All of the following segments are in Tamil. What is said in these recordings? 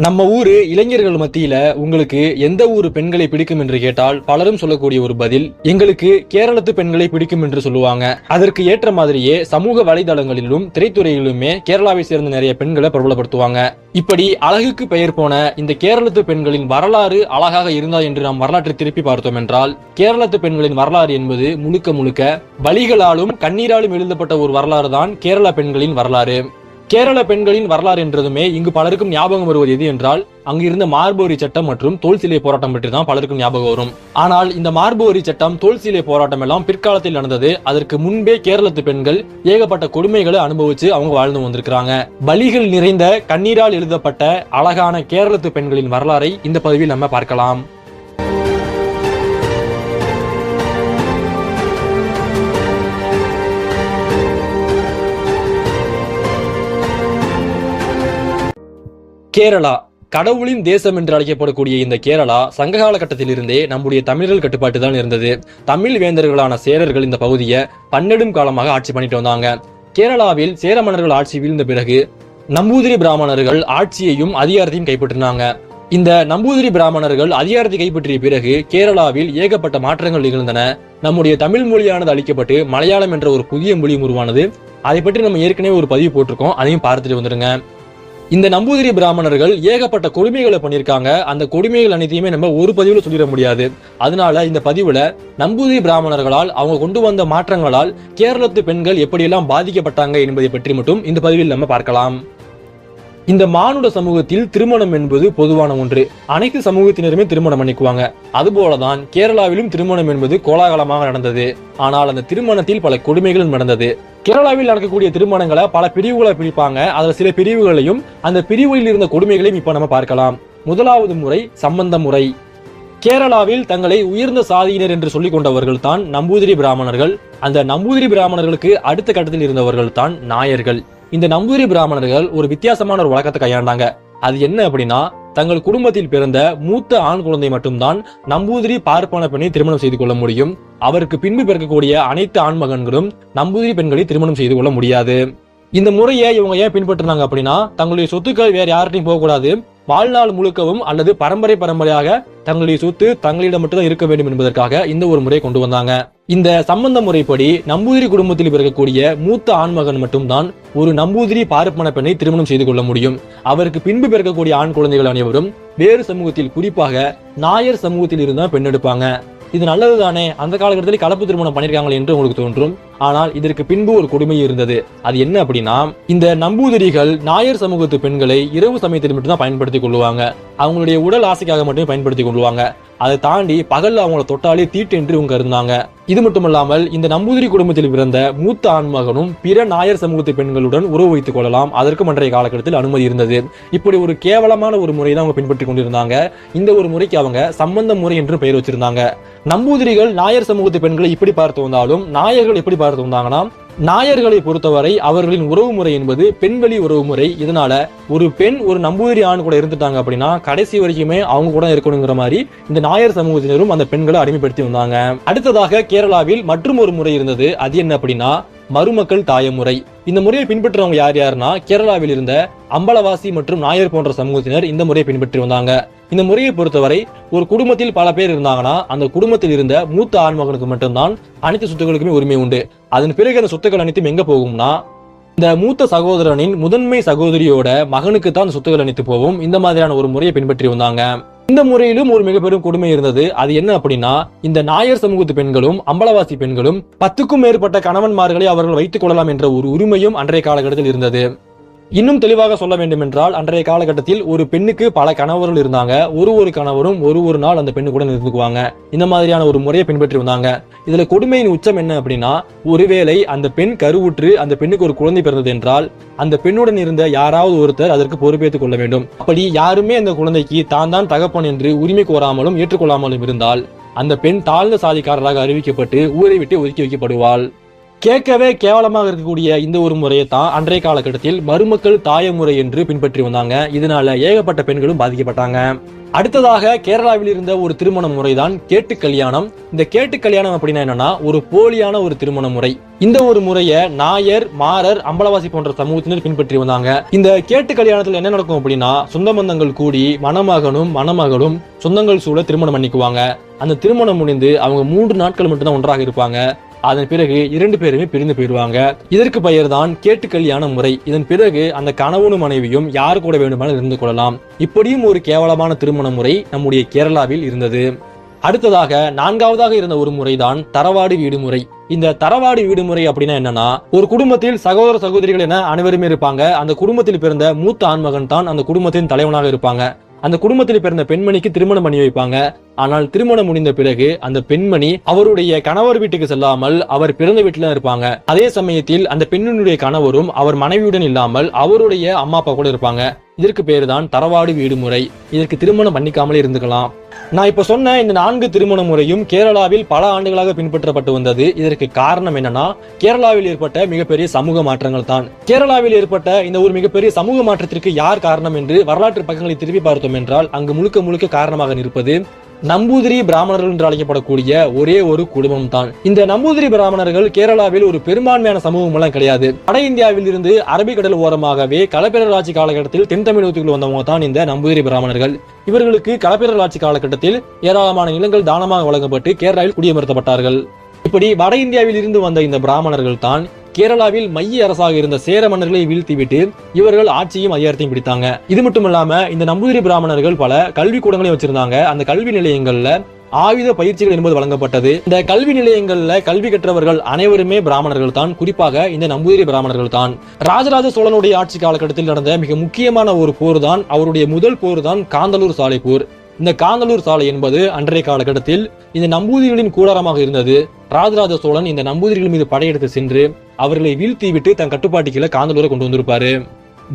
நம்ம ஊரு இளைஞர்கள் மத்தியில உங்களுக்கு எந்த ஊரு பெண்களை பிடிக்கும் என்று கேட்டால் பலரும் சொல்லக்கூடிய ஒரு பதில் எங்களுக்கு கேரளத்து பெண்களை பிடிக்கும் என்று சொல்லுவாங்க. அதற்கு ஏற்ற மாதிரியே சமூக வலைதளங்களிலும் திரைத்துறையிலுமே கேரளாவை சேர்ந்த நிறைய பெண்களை பிரபலப்படுத்துவாங்க. இப்படி அழகுக்கு பெயர் போன இந்த கேரளத்து பெண்களின் வரலாறு அழகாக இருந்தா என்று நாம் வரலாற்றை திருப்பி பார்த்தோம் என்றால் கேரளத்து பெண்களின் வரலாறு என்பது முழுக்க முழுக்க வலிகளாலும் கண்ணீராலும் எழுதப்பட்ட ஒரு வரலாறு தான் கேரள பெண்களின் வரலாறு. கேரள பெண்களின் வரலாறு என்றதுமே இங்கு பலருக்கும் ஞாபகம் வருவது எது என்றால் அங்கு இருந்த மார்போரி சட்டம் மற்றும் தோல் சிலை போராட்டம் பற்றி தான் பலருக்கும் ஞாபகம் வரும். ஆனால் இந்த மார்போரி சட்டம், தோல் சிலை போராட்டம் எல்லாம் பிற்காலத்தில் நடந்தது. அதற்கு முன்பே கேரளத்து பெண்கள் ஏகப்பட்ட கொடுமைகளை அனுபவிச்சு அவங்க வாழ்ந்து வந்திருக்கிறாங்க. பலிகள் நிறைந்த கண்ணீரால் எழுதப்பட்ட அழகான கேரளத்து பெண்களின் வரலாறை இந்த பதிவில் நம்ம பார்க்கலாம். கேரளா கடவுளின் தேசம் என்று அழைக்கப்படக்கூடிய இந்த கேரளா சங்ககால கட்டத்திலிருந்தே நம்முடைய தமிழர்கள் கட்டுப்பாட்டு தான் இருந்தது. தமிழ் வேந்தர்களான சேரர்கள் இந்த பகுதியை பன்னெடும் காலமாக ஆட்சி பண்ணிட்டு வந்தாங்க. கேரளாவில் சேர மன்னர்கள் ஆட்சி வீழ்ந்த பிறகு நம்பூதிரி பிராமணர்கள் ஆட்சியையும் அதிகாரத்தையும் கைப்பற்றினாங்க. இந்த நம்பூதிரி பிராமணர்கள் அதிகாரத்தை கைப்பற்றிய பிறகு கேரளாவில் ஏகப்பட்ட மாற்றங்கள் நிகழ்ந்தன. நம்முடைய தமிழ் மொழியானது அளிக்கப்பட்டு மலையாளம் என்ற ஒரு புதிய மொழியும் உருவானது. அதை பற்றி நம்ம ஏற்கனவே ஒரு பதிவு போட்டிருக்கோம், அதையும் பார்த்துட்டு வந்துருங்க. இந்த நம்பூதிரி பிராமணர்கள் ஏகப்பட்ட கொடுமைகளை பண்ணியிருக்காங்க. அந்த கொடுமைகள் அனைத்தையுமே நம்ம ஒரு பதிவுல சொல்லிட முடியாது. அதனால இந்த பதிவுல நம்பூதிரி பிராமணர்களால் அவங்க கொண்டு வந்த மாற்றங்களால் கேரளத்து பெண்கள் எப்படியெல்லாம் பாதிக்கப்பட்டாங்க என்பதை பற்றி மட்டும் இந்த பதிவில் நம்ம பார்க்கலாம். இந்த மானுட சமூகத்தில் திருமணம் என்பது பொதுவான ஒன்று. அனைத்து சமூகத்தினருமே திருமணம் பண்ணிக்குவாங்க. அதுபோலதான் கேரளாவிலும் திருமணம் என்பது கோலாகலமாக நடந்தது. ஆனால் அந்த திருமணத்தில் பல கொடுமைகளும் நடந்தது. கேரளாவில் நடக்கக்கூடிய திருமணங்களை பல பிரிவுகளை பிரிப்பாங்க. அதுல சில பிரிவுகளையும் அந்த பிரிவுகளில் இருந்த கொடுமைகளையும் இப்ப நம்ம பார்க்கலாம். முதலாவது முறை சம்பந்த முறை. கேரளாவில் தங்களை உயர்ந்த சாதியினர் என்று சொல்லிக் கொண்டவர்கள் தான் நம்பூதிரி பிராமணர்கள். அந்த நம்பூதிரி பிராமணர்களுக்கு அடுத்த கட்டத்தில் இருந்தவர்கள் தான் நாயர்கள். இந்த நம்பூதிரி பிராமணர்கள் ஒரு வித்தியாசமான ஒரு வழக்கத்தை கையாண்டாங்க. அது என்ன அப்படின்னா, தங்கள் குடும்பத்தில் பிறந்த மூத்த ஆண் குழந்தை மட்டும்தான் நம்பூதிரி பார்ப்பன பெண்ணை திருமணம் செய்து கொள்ள முடியும். அவருக்கு பின்பு பிறக்கக்கூடிய அனைத்து ஆண் மகன்களும் நம்பூதிரி பெண்களை திருமணம் செய்து கொள்ள முடியாது. இந்த முறையை இவங்க ஏன் பின்பற்றினாங்க அப்படின்னா, தங்களுடைய சொத்துக்கள் வேற யார்கிட்டையும் போகக்கூடாது, வாழ்நாள் முழுக்கவும் அல்லது பரம்பரையாக தங்களுடைய சொத்து தங்களிடம் மட்டும்தான் இருக்க வேண்டும் என்பதற்காக இந்த ஒரு முறையை கொண்டு வந்தாங்க. இந்த சம்பந்த முறைப்படி நம்பூதிரி குடும்பத்தில் பிறக்கக்கூடிய மூத்த ஆண்மகன் மட்டும்தான் ஒரு நம்பூதிரி பார்ப்பன பெண்ணை திருமணம் செய்து கொள்ள முடியும். அவருக்கு பின்பு பிறக்கக்கூடிய ஆண் குழந்தைகள் அனைவரும் வேறு சமூகத்தில், குறிப்பாக நாயர் சமூகத்தில் இருந்தால் பெண் எடுப்பாங்க. இது நல்லதுதானே, அந்த காலகட்டத்தில் கலப்பு திருமணம் பண்ணிருக்காங்களே என்று உங்களுக்கு தோன்றும். ஆனால் இதற்கு பின்பு ஒரு கொடுமை இருந்தது. அது என்ன அப்படின்னா, இந்த நம்பூதிரிகள் நாயர் சமூகத்து பெண்களை இரவு சமயத்தில் மட்டும்தான் பயன்படுத்திக் கொள்ளுவாங்க. அவங்களுடைய உடல் ஆசைக்காக மட்டுமே பயன்படுத்திக் கொள்வாங்க. அதை தாண்டி பகல்ல அவங்கள தொட்டாலே தீட்டு என்று இவங்க இருந்தாங்க. இது மட்டுமல்லாமல் இந்த நம்பூதிரி குடும்பத்தில் பிறந்த மூத்த ஆண்மகனும் பிற நாயர் சமூகத்து பெண்களுடன் உறவு வைத்துக் கொள்ளலாம். அதற்கும் அன்றைய காலகட்டத்தில் அனுமதி இருந்தது. இப்படி ஒரு கேவலமான ஒரு முறை தான் அவங்க பின்பற்றி கொண்டிருந்தாங்க. இந்த ஒரு முறைக்கு அவங்க சம்பந்த முறை என்று பெயர் வச்சிருந்தாங்க. நம்பூதிரிகள் நாயர் சமூகத்து பெண்களை இப்படி பார்த்து வந்தாலும் நாயர்கள் எப்படி பார்த்து வந்தாங்கன்னா, நாயர்களை பொறுத்தவரை அவர்களின் உறவு முறை என்பது பெண்வெளி உறவு முறை. இதனால ஒரு பெண் ஒரு நம்பூதிரி ஆண் கூட இருந்துட்டாங்க அப்படின்னா கடைசி வரைக்குமே அவங்க கூட இருக்கணுங்கிற மாதிரி இந்த நாயர் சமூகத்தினரும் அந்த பெண்களை அடிமைப்படுத்தி வந்தாங்க. அடுத்ததாக கேரளாவில் மற்றும் ஒரு முறை இருந்தது. அது என்ன அப்படின்னா, மருமக்கள் தாய முறை. இந்த முறையை பின்பற்றுறவங்க யார் யாருன்னா, கேரளாவில் இருந்த அம்பலவாசி மற்றும் நாயர் போன்ற சமூகத்தினர் இந்த முறையை பின்பற்றி வந்தாங்க. இந்த முறையை பொறுத்தவரை ஒரு குடும்பத்தில் பல பேர் இருந்தாங்கன்னா அந்த குடும்பத்தில் இருந்த மூத்த ஆண்மகனுக்கு மட்டும்தான் அனைத்து சொத்துக்களுக்குமே உரிமை உண்டு. அதன் பிறகு அந்த சொத்துக்கள் அனைத்தும் எங்க போகும்னா, இந்த மூத்த சகோதரனின் முதன்மை சகோதரியோட மகனுக்கு தான் சொத்துக்கள் அனைத்து போகும். இந்த மாதிரியான ஒரு முறையை பின்பற்றி வந்தாங்க. இந்த முறையிலும் ஒரு மிக பெரும் கொடுமை இருந்தது. அது என்ன அப்படின்னா, இந்த நாயர் சமூகத்து பெண்களும் அம்பலவாசி பெண்களும் 10க்கும் மேற்பட்ட கணவன்மார்களை அவர்கள் வைத்துக் கொள்ளலாம் என்ற ஒரு உரிமையும் அன்றைய காலகட்டத்தில் இருந்தது. இன்னும் தெளிவாக சொல்ல வேண்டும் என்றால், அன்றைய காலகட்டத்தில் ஒரு பெண்ணுக்கு பல கணவர்கள் இருந்தாங்க. ஒரு கணவரும் ஒரு நாள் அந்த பெண்ணு கூட இருந்துக்குவாங்க. இந்த மாதிரியான ஒரு முறையை பின்பற்றி வந்தாங்க. இதுல கொடுமையின் உச்சம் என்ன அப்படின்னா, ஒருவேளை அந்த பெண் கருவுற்று அந்த பெண்ணுக்கு ஒரு குழந்தை பிறந்தது என்றால் அந்த பெண்ணுடன் இருந்த யாராவது ஒருத்தர் அதற்கு பொறுப்பேற்றுக் கொள்ள வேண்டும். அப்படி யாருமே அந்த குழந்தைக்கு தான் தகப்பன் என்று உரிமை கோராமலும் ஏற்றுக்கொள்ளாமலும் இருந்தால் அந்த பெண் தாழ்ந்த சாதிக்காரராக அறிவிக்கப்பட்டு ஊரை விட்டு ஒதுக்கி வைக்கப்படுவாள். கேட்கவே கேவலமாக இருக்கக்கூடிய இந்த ஒரு முறையை தான் அன்றைய காலகட்டத்தில் மருமக்கள் தாய முறை என்று பின்பற்றி வந்தாங்க. இதனால ஏகப்பட்ட பெண்களும் பாதிக்கப்பட்டாங்க. அடுத்ததாக கேரளாவில் இருந்த ஒரு திருமண முறைதான் கேட்டு கல்யாணம். இந்த கேட்டு கல்யாணம் அப்படின்னா என்னன்னா ஒரு போலியான ஒரு திருமண முறை. இந்த ஒரு முறையை நாயர், மாரர், அம்பலவாசி போன்ற சமூகத்தினர் பின்பற்றி வந்தாங்க. இந்த கேட்டு கல்யாணத்துல என்ன நடக்கும் அப்படின்னா சொந்த பந்தங்கள் கூடி மணமகனும் மணமகளும் சொந்தங்கள் சூழ திருமணம் பண்ணிக்குவாங்க. அந்த திருமணம் முடிந்து அவங்க 3 நாட்கள் மட்டும்தான் ஒன்றாக இருப்பாங்க. அதன் பிறகு 2 பேருமே பிரிந்து போயிடுவாங்க. இதற்கு பெயர் தான் கேட்டு கல்யாண முறை. இதன் பிறகு அந்த கணவனும் மனைவியும் யாரு கூட வேண்டுமானாலும் இருந்து கொள்ளலாம். இப்படியும் ஒரு கேவலமான திருமண முறை நம்முடைய கேரளாவில் இருந்தது. அடுத்ததாக 4வதாக இருந்த ஒரு முறைதான் தரவாடு வீடு முறை. இந்த தரவாடு வீடு முறை அப்படின்னா என்னன்னா ஒரு குடும்பத்தில் சகோதர சகோதரிகள் என அனைவருமே இருப்பாங்க. அந்த குடும்பத்தில் பிறந்த மூத்த ஆண்மகன் தான் அந்த குடும்பத்தின் தலைவனாக இருப்பாங்க. அந்த குடும்பத்தில் பிறந்த பெண்மணிக்கு திருமணம் பண்ணி வைப்பாங்க. ஆனால் திருமணம் முடிந்த பிறகு அந்த பெண்மணி அவருடைய கணவர் வீட்டுக்கு செல்லாமல் அவர் பிறந்த வீட்டுல இருப்பாங்க. அதே சமயத்தில் அந்த பெண்ணினுடைய கணவரும் அவர் மனைவியுடன் இல்லாமல் அவருடைய அம்மா அப்பா கூட இருப்பாங்க. இதற்கு பேரு தான் தரவாடு வீடு முறை. இதற்கு திருமணம் பண்ணிக்காமலே இருந்துக்கலாம். நான் இப்ப சொன்ன இந்த 4 திருமண முறையும் கேரளாவில் பல ஆண்டுகளாக பின்பற்றப்பட்டு வந்தது. இதற்கு காரணம் என்னன்னா கேரளாவில் ஏற்பட்ட மிகப்பெரிய சமூக மாற்றங்கள் தான். கேரளாவில் ஏற்பட்ட இந்த ஒரு மிகப்பெரிய சமூக மாற்றத்திற்கு யார் காரணம் என்று வரலாற்று பக்கங்களை திருப்பி பார்த்தோம் என்றால் அங்கு முழுக்க முழுக்க காரணமாக நிற்பது நம்பூதிரி பிராமணர்கள் என்று அழைக்கப்படக்கூடிய ஒரே ஒரு குடும்பம் தான். இந்த நம்பூதிரி பிராமணர்கள் கேரளாவில் ஒரு பெரும்பான்மையான சமூகம் எல்லாம் கிடையாது. வட இந்தியாவில் இருந்து அரபிக்கடல் ஓரமாகவே களப்பிரர் ஆட்சி காலகட்டத்தில் தென் தமிழகத்துக்குள் வந்தவங்க தான் இந்த நம்பூதிரி பிராமணர்கள். இவர்களுக்கு களப்பிரர் ஆட்சி காலகட்டத்தில் ஏராளமான நிலங்கள் தானமாக வழங்கப்பட்டு கேரளாவில் குடியமர்த்தப்பட்டார்கள். இப்படி வட இந்தியாவில் இருந்து வந்த இந்த பிராமணர்கள் தான் கேரளாவில் மைய அரசாக இருந்த சேர மன்னர்களை வீழ்த்திவிட்டு இவர்கள் ஆட்சியும் அதிகாரத்தையும் பிடித்தாங்க. இது மட்டும் இல்லாம இந்த நம்பூதிரி பிராமணர்கள் பல கல்வி கூடங்களையும் வச்சிருந்தாங்க. அந்த கல்வி நிலையங்கள்ல ஆயுத பயிற்சிகள் என்பது வழங்கப்பட்டது. இந்த கல்வி நிலையங்கள்ல கல்வி கற்றவர்கள் அனைவருமே பிராமணர்கள் தான். குறிப்பாக இந்த நம்பூதிரி பிராமணர்கள் தான். ராஜராஜ சோழனுடைய ஆட்சி காலகட்டத்தில் நடந்த மிக முக்கியமான ஒரு போர் தான் அவருடைய முதல் போர் தான் காந்தலூர் சாலை போர். இந்த காந்தலூர் சாலை என்பது அன்றைய காலகட்டத்தில் இந்த நம்பூதிரிகளின் கூடாரமாக இருந்தது. ராஜராஜ சோழன் இந்த நம்பூதிரிகள் மீது படையெடுத்து சென்று அவர்களை வீழ்த்தி விட்டு தன் கட்டுப்பாட்டுக்குள்ள காந்தலூரை கொண்டு வந்திருப்பாரு.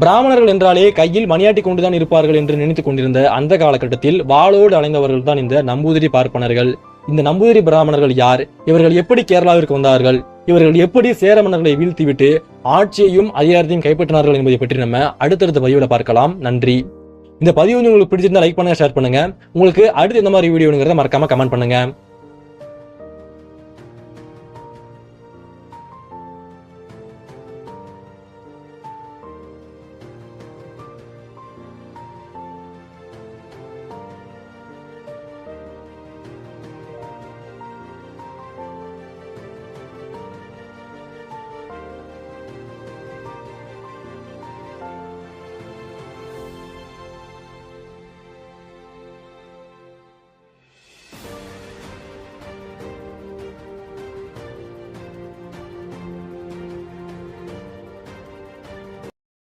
பிராமணர்கள் என்றாலே கையில் மணியாட்டி கொண்டுதான் இருப்பார்கள் என்று நினைத்துக் கொண்டிருந்த அந்த காலகட்டத்தில் வாளோடு அலைந்தவர்கள் தான் இந்த நம்பூதிரி பார்ப்பனர்கள். இந்த நம்பூதிரி பிராமணர்கள் யார்? இவர்கள் எப்படி கேரளாவிற்கு வந்தார்கள்? இவர்கள் எப்படி சேர மன்னர்களை வீழ்த்திவிட்டு ஆட்சியையும் அதிகாரத்தையும் கைப்பற்றினார்கள் என்பதை பற்றி நம்ம அடுத்தடுத்த பதிவுல பார்க்கலாம். நன்றி. இந்த பதிவு உங்களுக்கு பிடிச்சிருந்தா லைக் பண்ணுங்க, ஷேர் பண்ணுங்க. உங்களுக்கு அடுத்து இந்த மாதிரி வீடியோங்கிறத மறக்காம கமெண்ட் பண்ணுங்க.